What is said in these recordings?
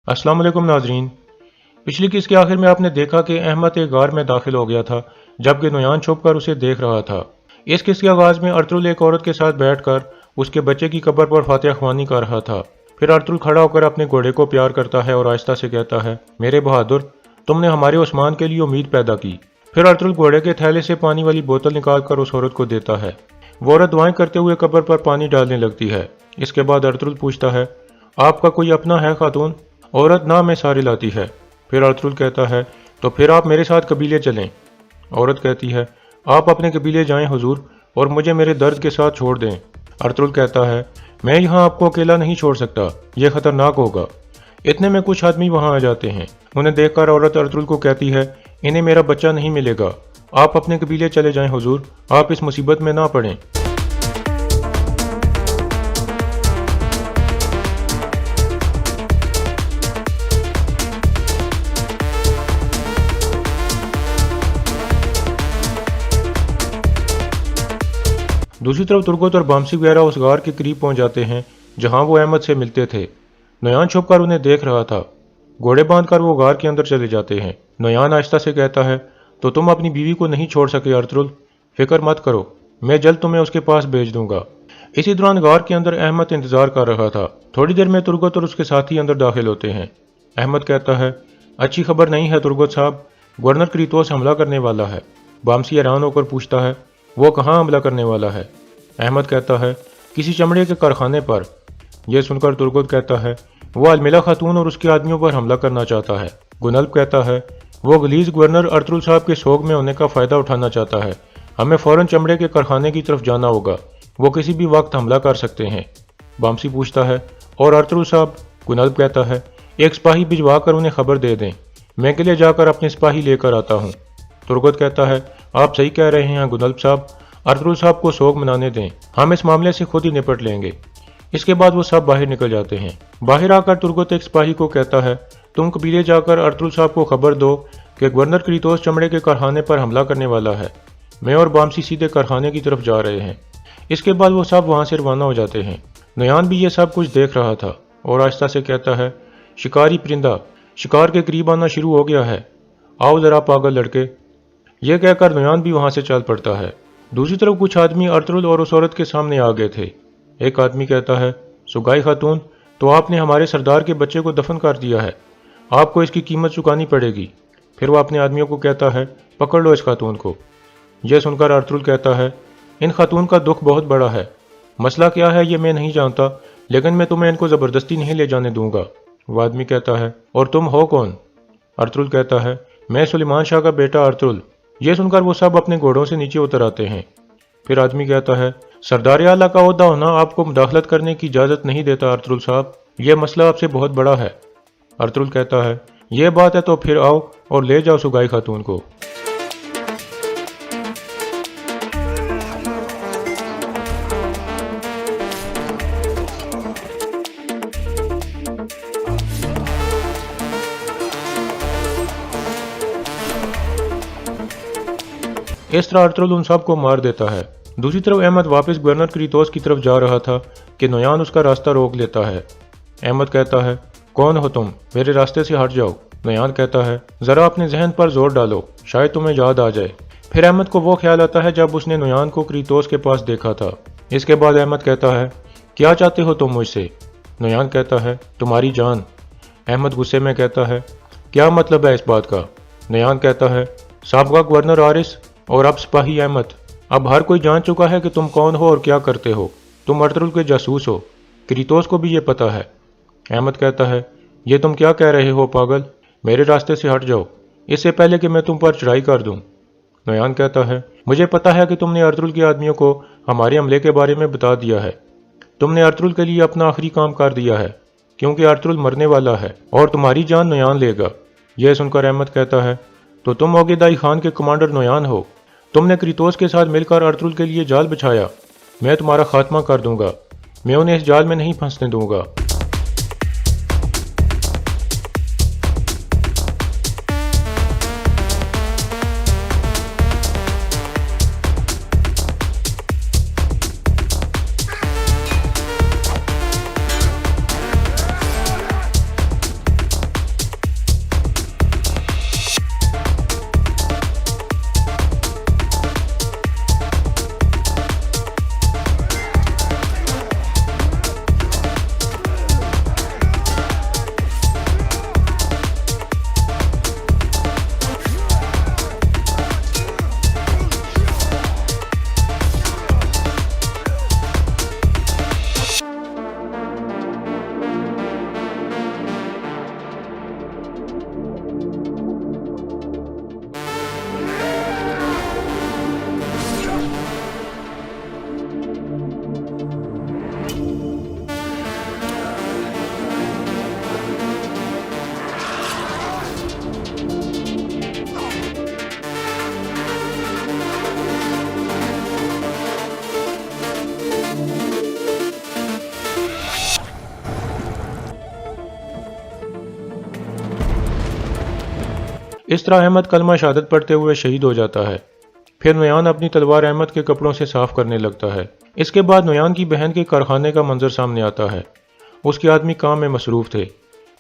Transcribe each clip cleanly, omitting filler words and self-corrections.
अस्सलाम वालेकुम नाजरीन। पिछली किस्त के आखिर में आपने देखा कि अहमद एक गार में दाखिल हो गया था, जबकि नुयान छुप कर उसे देख रहा था। इस किस्त के आगाज में अर्तुल एक औरत के साथ बैठकर उसके बच्चे की कब्र पर फातिहा ख्वानी कर रहा था। फिर अर्तुल खड़ा होकर अपने घोड़े को प्यार करता है और आहिस्ता से कहता है, मेरे बहादुर, तुमने हमारे उस्मान के लिए उम्मीद पैदा की। फिर अर्तुल घोड़े के थैले से पानी वाली बोतल निकाल कर उस औरत को देता है। वो औरत दुआएं करते हुए कब्र पर पानी डालने लगती है। इसके बाद अर्तुल पूछता है, आपका कोई अपना है खातून? औरत ना में सारे लाती है। फिर अर्तुल कहता है, तो फिर आप मेरे साथ कबीले चलें। औरत कहती है, आप अपने कबीले जाएं हुजूर, और मुझे मेरे दर्द के साथ छोड़ दें। अर्तुल कहता है, मैं यहाँ आपको अकेला नहीं छोड़ सकता, यह खतरनाक होगा। इतने में कुछ आदमी वहाँ आ जाते हैं। उन्हें देखकर औरत अर्तुल को कहती है, इन्हें मेरा बच्चा नहीं मिलेगा, आप अपने कबीले चले जाएं हुजूर, आप इस मुसीबत में ना पड़ें। दूसरी तरफ तुर्गत और बामसी वगैरह उस गार के करीब पहुंच जाते हैं जहां वो अहमद से मिलते थे। नयान छुपकर उन्हें देख रहा था। घोड़े बांधकर वो गार के अंदर चले जाते हैं। नयान आहिस्ता से कहता है, तो तुम अपनी बीवी को नहीं छोड़ सके अर्तुल, फिक्र मत करो, मैं जल्द तुम्हें उसके पास भेज दूंगा। इसी दौरान गार के अंदर अहमद इंतजार कर रहा था। थोड़ी देर में तुर्गत और उसके साथी अंदर दाखिल होते हैं। अहमद कहता है, अच्छी खबर नहीं है तुर्गत साहब, गवर्नर क्रीतोस हमला करने वाला है। बामसी हैरान होकर पूछता है, वो कहाँ हमला करने वाला है? अहमद कहता है, किसी चमड़े के कारखाने पर। यह सुनकर तुर्गत कहता है, वो अलमिला खातून और उसके आदमियों पर हमला करना चाहता है। गुनल्ब कहता है, वो गलीज गवर्नर अर्तुल साहब के सोग में होने का फ़ायदा उठाना चाहता है। हमें फ़ौरन चमड़े के कारखाने की तरफ जाना होगा, वो किसी भी वक्त हमला कर सकते हैं। बामसी पूछता है, और अर्तुल साहब? गुनल्ब कहता है, एक सिपाही भिजवा कर उन्हें खबर दे दें, मैं किले जाकर अपने सिपाही लेकर आता हूँ। तुर्गत कहता है, आप सही कह रहे हैं गुनल्ब साहब, अर्तुल साहब को सोग मनाने दें, हम इस मामले से खुद ही निपट लेंगे। इसके बाद वो सब बाहर निकल जाते हैं। बाहर आकर तुर्गत एक सिपाही को कहता है, तुम कबीले जाकर अर्तुल साहब को खबर दो कि गवर्नर क्रीतोस चमड़े के कारखाने पर हमला करने वाला है। मैं और बामसी सीधे कारखाने की तरफ जा रहे हैं। इसके बाद वो सब वहाँ से रवाना हो जाते हैं। नयान भी ये सब कुछ देख रहा था और आहिस्ता से कहता है, शिकारी परिंदा शिकार के करीब आना शुरू हो गया है, आओ जरा पागल लड़के। यह कहकर नयान भी वहाँ से चल पड़ता है। दूसरी तरफ कुछ आदमी अर्तुल और उस औरत के सामने आ गए थे। एक आदमी कहता है, सुगाई खातून, तो आपने हमारे सरदार के बच्चे को दफन कर दिया है, आपको इसकी कीमत चुकानी पड़ेगी। फिर वह अपने आदमियों को कहता है, पकड़ लो इस खातून को। यह सुनकर अर्तुल कहता है, इन खातून का दुख बहुत बड़ा है, मसला क्या है ये मैं नहीं जानता, लेकिन मैं तुम्हें इनको ज़बरदस्ती नहीं ले जाने दूंगा। वह आदमी कहता है, और तुम हो कौन? अर्तुल कहता है, मैं सुलेमान शाह का बेटा अर्तुल। यह सुनकर वो सब अपने घोड़ों से नीचे उतर आते हैं। फिर आदमी कहता है, सरदार आला का ओहदा होना आपको मुदाखलत करने की इजाज़त नहीं देता अर्तुल साहब, यह मसला आपसे बहुत बड़ा है। अर्तुल कहता है, यह बात है तो फिर आओ और ले जाओ सुगाई खातून को। इस तरह अर्तुल उन सब को मार देता है। दूसरी तरफ अहमद वापस गवर्नर क्रीतोस की तरफ जा रहा था कि नयान उसका रास्ता रोक लेता है। अहमद कहता है, कौन हो तुम, मेरे रास्ते से हट जाओ। नयान कहता है, ज़रा अपने जहन पर जोर डालो, शायद तुम्हें याद आ जाए। फिर अहमद को वो ख्याल आता है जब उसने नयान को क्रीतोस के पास देखा था। इसके बाद अहमद कहता है, क्या चाहते हो तुम मुझसे? नयान कहता है, तुम्हारी जान। अहमद गुस्से में कहता है, क्या मतलब है इस बात का? नयान कहता है, साबका गवर्नर आरिस और अब सिपाही अहमद, अब हर कोई जान चुका है कि तुम कौन हो और क्या करते हो। तुम अर्तुल के जासूस हो, क्रीतोस को भी ये पता है। अहमद कहता है, ये तुम क्या कह रहे हो पागल, मेरे रास्ते से हट जाओ, इससे पहले कि मैं तुम पर चढ़ाई कर दूं। नयान कहता है, मुझे पता है कि तुमने अर्तुल के आदमियों को हमारे हमले के बारे में बता दिया है। तुमने अर्तुल के लिए अपना आखिरी काम कर दिया है, क्योंकि अर्तुल मरने वाला है और तुम्हारी जान नयान लेगा। यह सुनकर अहमद कहता है, तो तुम ओगेदाई खान के कमांडर नयान हो, तुमने क्रीतोस के साथ मिलकर अर्तुल के लिए जाल बिछाया। मैं तुम्हारा खात्मा कर दूंगा, मैं उन्हें इस जाल में नहीं फंसने दूंगा। इस तरह अहमद कलमा शहादत पढ़ते हुए शहीद हो जाता है। फिर नुयान अपनी तलवार अहमद के कपड़ों से साफ करने लगता है। इसके बाद नुयान की बहन के कारखाने का मंजर सामने आता है। उसके आदमी काम में मसरूफ थे।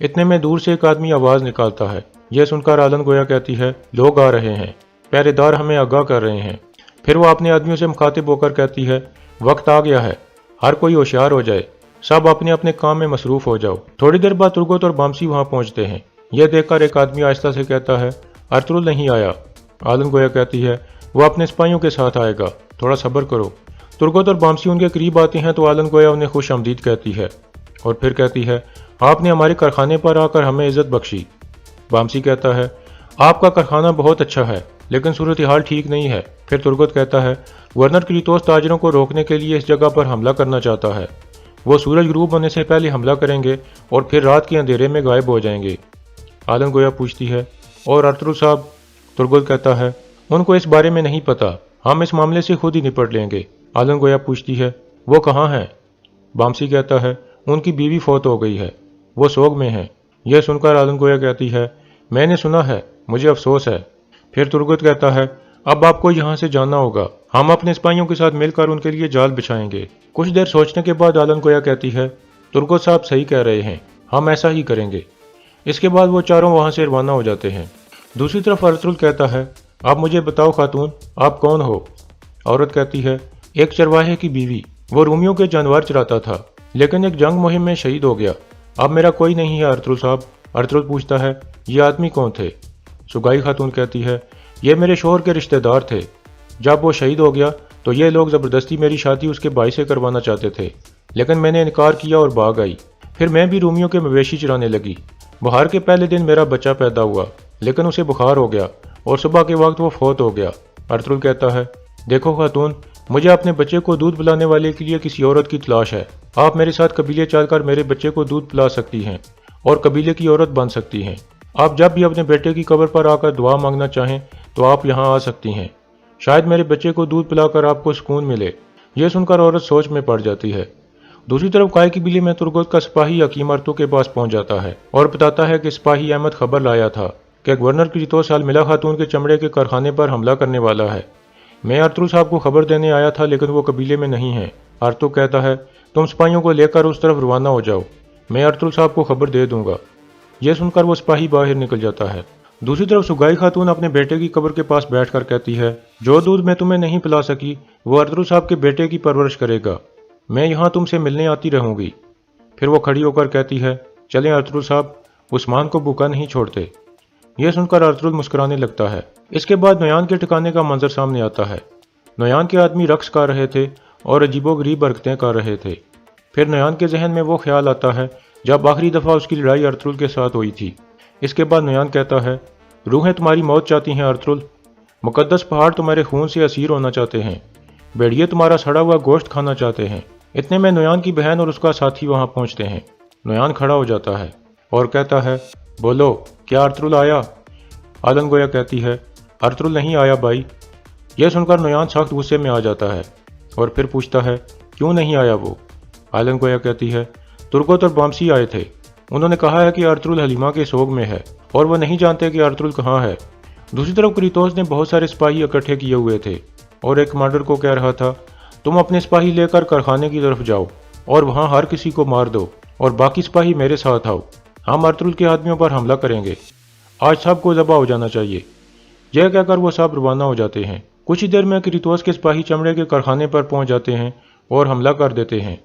इतने में दूर से एक आदमी आवाज निकालता है। यह सुनकर आलन गोया कहती है, लोग आ रहे हैं, पहरेदार हमें आगाह कर रहे हैं। फिर वो अपने आदमियों से मुखातिब होकर कहती है, वक्त आ गया है, हर कोई होशियार हो जाए, सब अपने अपने काम में मसरूफ हो जाओ। थोड़ी देर बाद तुर्गत और बामसी वहां पहुंचते हैं। यह देखकर एक आदमी आहिस्ता से कहता है, अर्तुल नहीं आया। आलन गोया कहती है, वो अपने सिपाहियों के साथ आएगा, थोड़ा सब्र करो। तुर्गत और बामसी उनके करीब आते हैं तो आलन गोया उन्हें खुश आमदीद कहती है और फिर कहती है, आपने हमारे कारखाने पर आकर हमें इज्जत बख्शी। बामसी कहता है, आपका कारखाना बहुत अच्छा है, लेकिन सूरत हाल ठीक नहीं है। फिर तुर्गत कहता है, गवर्नर क्रीतोस ताजरों को रोकने के लिए इस जगह पर हमला करना चाहता है। वो सूरज गुरूब होने से पहले हमला करेंगे और फिर रात के अंधेरे में गायब हो जाएंगे। आलन गोया पूछती है, और अर्तुल साहब? तुर्गत कहता है, उनको इस बारे में नहीं पता, हम इस मामले से खुद ही निपट लेंगे। आलन गोया पूछती है, वो कहाँ हैं? बामसी कहता है, उनकी बीवी फौत हो गई है, वो सोग में है। यह सुनकर आलन गोया कहती है, मैंने सुना है, मुझे अफसोस है। फिर तुर्गत कहता है, अब आपको यहाँ से जाना होगा, हम अपने सिपाहियों के साथ मिलकर उनके लिए जाल बिछाएंगे। कुछ देर सोचने के बाद आलन गोया कहती है, तुर्गत साहब सही कह रहे हैं, हम ऐसा ही करेंगे। इसके बाद वो चारों वहाँ से रवाना हो जाते हैं। दूसरी तरफ अर्तुल कहता है, आप मुझे बताओ खातून, आप कौन हो? औरत कहती है, एक चरवाहे की बीवी, वो रोमियों के जानवर चराता था, लेकिन एक जंग मुहिम में शहीद हो गया। अब मेरा कोई नहीं है अर्तुल साहब। अर्तुल पूछता है, ये आदमी कौन थे? सुगाई खातून कहती है, ये मेरे शोहर के रिश्तेदार थे। जब वो शहीद हो गया तो ये लोग ज़बरदस्ती मेरी शादी उसके भाई से करवाना चाहते थे, लेकिन मैंने इनकार किया और भाग आई। फिर मैं भी रोमियों के मवेशी चराने लगी। बहार के पहले दिन मेरा बच्चा पैदा हुआ, लेकिन उसे बुखार हो गया और सुबह के वक्त वो फौत हो गया। अर्तुल कहता है, देखो खातून, मुझे अपने बच्चे को दूध पिलाने वाले के लिए किसी औरत की तलाश है। आप मेरे साथ कबीले चलकर मेरे बच्चे को दूध पिला सकती हैं और कबीले की औरत बन सकती हैं। आप जब भी अपने बेटे की कब्र पर आकर दुआ मांगना चाहें तो आप यहाँ आ सकती हैं। शायद मेरे बच्चे को दूध पिलाकर आपको सुकून मिले। यह सुनकर औरत सोच में पड़ जाती है। दूसरी तरफ काय की बिली में तुर्गत का सिपाही हकीम अर्तु के पास पहुंच जाता है और बताता है कि सिपाही अहमद खबर लाया था कि गवर्नर क्रीतोस अलमिला खातून के चमड़े के कारखाने पर हमला करने वाला है। मैं अर्तुल साहब को खबर देने आया था, लेकिन वो कबीले में नहीं है। अर्तु कहता है, तुम सिपाहियों को लेकर उस तरफ रवाना हो जाओ, मैं अर्तुल साहब को खबर दे दूंगा। यह सुनकर वो सिपाही बाहर निकल जाता है। दूसरी तरफ सुगाई खातून अपने बेटे की कब्र के पास बैठकर कहती है, जो दूध मैं तुम्हें नहीं पिला सकी वो अर्तुल साहब के बेटे की परवरिश करेगा। मैं यहाँ तुमसे मिलने आती रहूंगी। फिर वो खड़ी होकर कहती है, चलें अर्तुल साहब, उस्मान को भूखा नहीं छोड़ते। यह सुनकर अर्तुल मुस्कुराने लगता है। इसके बाद नुयान के ठिकाने का मंजर सामने आता है। नुयान के आदमी रक्स कर रहे थे और अजीबोगरीब हरकतें कर रहे थे। फिर नुयान के जहन में वो ख्याल आता है जब आखिरी दफ़ा उसकी लड़ाई अर्तुल के साथ हुई थी। इसके बाद नुयान कहता है, रूहें तुम्हारी मौत चाहती हैं अर्तुल, मुकद्दस पहाड़ तुम्हारे खून से असीर होना चाहते हैं, भेड़िए तुम्हारा सड़ा हुआ गोश्त खाना चाहते हैं। इतने में नुयान की बहन और उसका साथी वहां पहुंचते हैं। नुयान खड़ा हो जाता है और कहता है, बोलो, क्या अर्तुल आया? आलन गोया कहती है, अर्तुल नहीं आया भाई। यह सुनकर नुयान सख्त गुस्से में आ जाता है और फिर पूछता है, क्यों नहीं आया वो? आलन गोया कहती है, तुर्गत और बामसी आए थे, उन्होंने कहा है कि अर्तुल हलीमा के सोग में है और वह नहीं जानते कि अर्तुल कहाँ है। दूसरी तरफ क्रीतोस ने बहुत सारे सिपाही इकट्ठे किए हुए थे और एक कमांडर को कह रहा था, तुम अपने सिपाही लेकर कारखाने की तरफ जाओ और वहां हर किसी को मार दो और बाकी सिपाही मेरे साथ आओ, हम अर्तुल के आदमियों पर हमला करेंगे। आज सबको ज़बा हो जाना चाहिए। यह कहकर वो सब रवाना हो जाते हैं। कुछ ही देर में क्रीतोस के सिपाही चमड़े के कारखाने पर पहुंच जाते हैं और हमला कर देते हैं।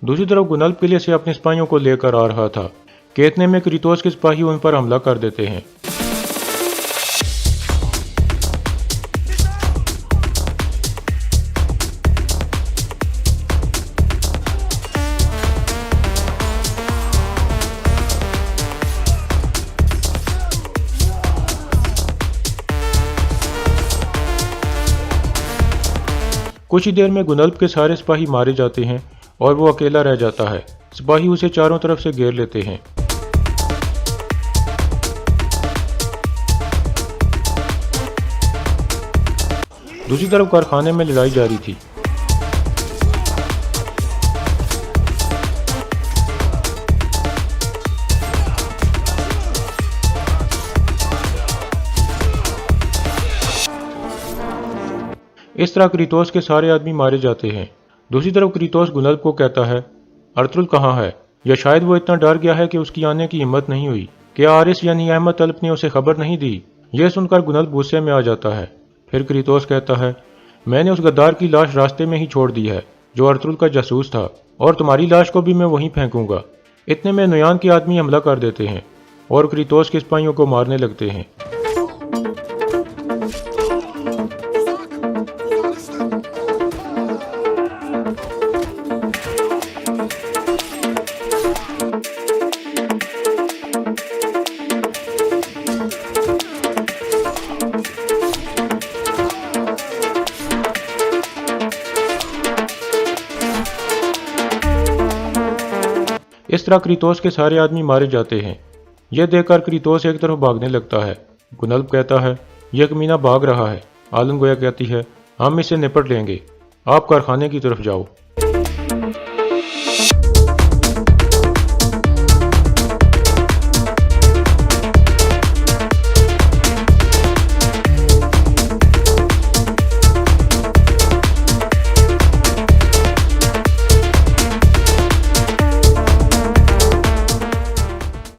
दूसरी तरफ गुनल्फ किले से अपने सिपाहियों को लेकर आ रहा था कि इतने में क्रीतोस के सिपाही उन पर हमला कर देते हैं। कुछ ही देर में गुनल्फ के सारे सिपाही मारे जाते हैं और वो अकेला रह जाता है। सिपाही उसे चारों तरफ से घेर लेते हैं। दूसरी तरफ कारखाने में लड़ाई जारी थी। इस तरह क्रीतोस के सारे आदमी मारे जाते हैं। दूसरी तरफ क्रीतोस गुनल्फ को कहता है, अर्तुल कहाँ है? या शायद वो इतना डर गया है कि उसकी आने की हिम्मत नहीं हुई। क्या आरिस यानी अहमद तलब ने उसे खबर नहीं दी? यह सुनकर गुनल्फ गुस्से में आ जाता है। फिर क्रीतोस कहता है, मैंने उस गद्दार की लाश रास्ते में ही छोड़ दी है जो अर्तुल का जासूस था, और तुम्हारी लाश को भी मैं वहीं फेंकूंगा। इतने में नुयान के आदमी हमला कर देते हैं और क्रीतोस के सिपाहियों को मारने लगते हैं। इस तरह क्रीतोस के सारे आदमी मारे जाते हैं। यह देखकर क्रीतोस एक तरफ भागने लगता है। गुनल्फ कहता है, यह कमीना भाग रहा है। आलन गोया कहती है, हम इसे निपट लेंगे, आप कारखाने की तरफ जाओ।